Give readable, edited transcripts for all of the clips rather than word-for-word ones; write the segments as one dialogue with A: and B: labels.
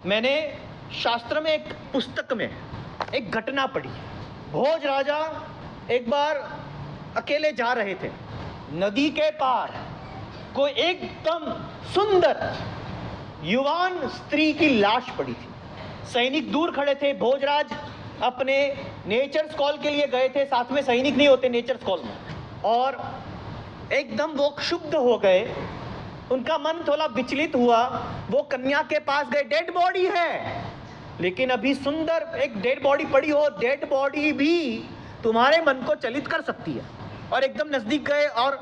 A: मैंने शास्त्र में एक पुस्तक में एक घटना पढ़ी। भोज राजा एक बार अकेले जा रहे थे। नदी के पार कोई एकदम सुंदर युवान स्त्री की लाश पड़ी थी। सैनिक दूर खड़े थे। भोजराज अपने नेचर्स कॉल के लिए गए थे। साथ में सैनिक नहीं होते नेचर्स कॉल में। और एकदम वो क्षुब्ध हो गए। उनका मन थोड़ा विचलित हुआ। वो कन्या के पास गए। डेड बॉडी है, लेकिन अभी सुंदर एक डेड बॉडी पड़ी हो। डेड बॉडी भी तुम्हारे मन को चलित कर सकती है। और एकदम नजदीक गए और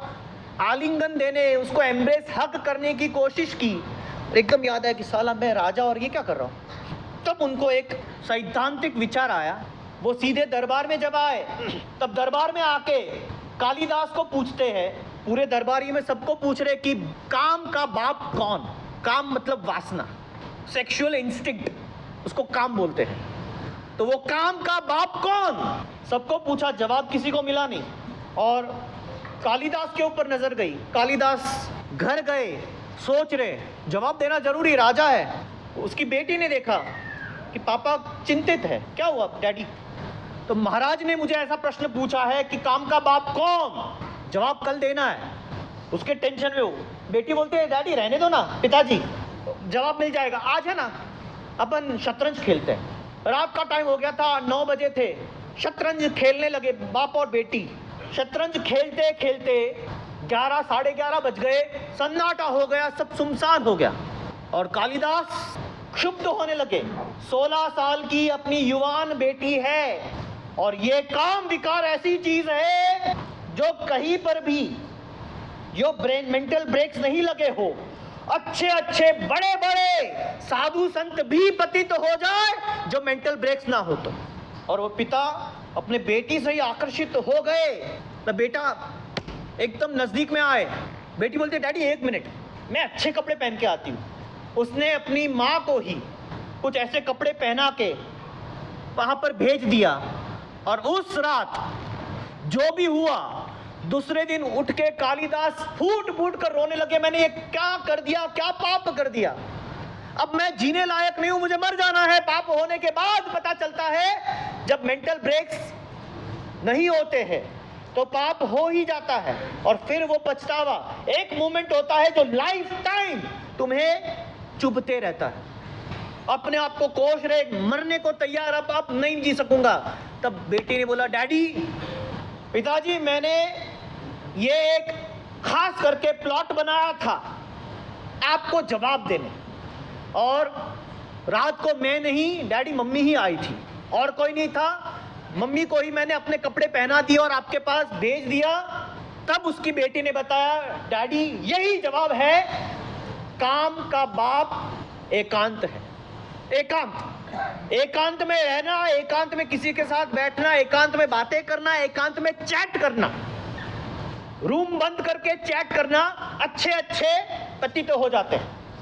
A: आलिंगन देने, उसको एम्ब्रेस हग करने की कोशिश की। एकदम याद आया कि साला मैं राजा और ये क्या कर रहा हूँ। तब उनको एक सैद्धांतिक विचार आया। वो सीधे दरबार में जब आए, तब दरबार में आके कालिदास को पूछते हैं। पूरे दरबारी में सबको पूछ रहे कि काम का बाप कौन। काम मतलब वासना, सेक्सुअल इंस्टिंक्ट, उसको काम बोलते हैं। तो वो काम का बाप कौन, सबको पूछा। जवाब किसी को मिला नहीं। और कालिदास के ऊपर नजर गई। कालिदास घर गए, सोच रहे जवाब देना जरूरी, राजा है। उसकी बेटी ने देखा कि पापा चिंतित है। क्या हुआ डैडी? तो महाराज ने मुझे ऐसा प्रश्न पूछा है कि काम का बाप कौन, जवाब कल देना है। उसके टेंशन में हो। बेटी बोलते है डैडी रहने दो ना, पिताजी जवाब मिल जाएगा। आज है ना अपन शतरंज खेलते हैं। रात का टाइम हो गया था, 9 बजे थे। शतरंज खेलने लगे बाप और बेटी। शतरंज खेलते खेलते 11 साढ़े 11 बज गए। सन्नाटा हो गया, सब सुनसान हो गया। और कालिदास क्षुब्ध होने लगे। 16 साल की अपनी युवान बेटी है। और ये काम विकार ऐसी चीज है जो कहीं पर भी जो ब्रेन मेंटल ब्रेक्स नहीं लगे हो। अच्छे अच्छे बड़े बड़े साधु संत भी पतित हो जाए जो मेंटल ब्रेक्स ना हो तो। और वो पिता अपने बेटी से ही आकर्षित हो गए। तो बेटा एकदम नजदीक में आए। बेटी बोलती डैडी 1 मिनट, मैं अच्छे कपड़े पहन के आती हूँ। उसने अपनी माँ को ही कुछ ऐसे कपड़े पहना के वहां पर भेज दिया। और उस रात जो भी हुआ, दूसरे दिन उठ के कालिदास फूट फूट कर रोने लगे। मैंने ये क्या कर दिया, क्या पाप कर दिया। अब मैं जीने लायक नहीं हूं, मुझे मर जाना है। पाप होने के बाद पता चलता है जब मेंटल ब्रेक्स नहीं होते हैं तो पाप हो ही जाता है। और फिर वो पछतावा एक मोमेंट होता है जो लाइफ टाइम तुम्हें चुभते रहता है। अपने आप को कोस रहे, मरने को तैयार, अब नहीं जी सकूंगा। तब बेटी ने बोला डैडी, पिताजी मैंने ये एक खास करके प्लॉट बनाया था आपको जवाब देने। और रात को मैं नहीं, डैडी मम्मी ही आई थी और कोई नहीं था। मम्मी को ही मैंने अपने कपड़े पहना दिए और आपके पास भेज दिया। तब उसकी बेटी ने बताया डैडी यही जवाब है, काम का बाप एकांत है। एकांत, एकांत में रहना, एकांत में किसी के साथ बैठना, एकांत में बातें करना, एकांत में चैट करना, रूम बंद करके चैट करना। अच्छे अच्छे पति तो हो जाते हैं।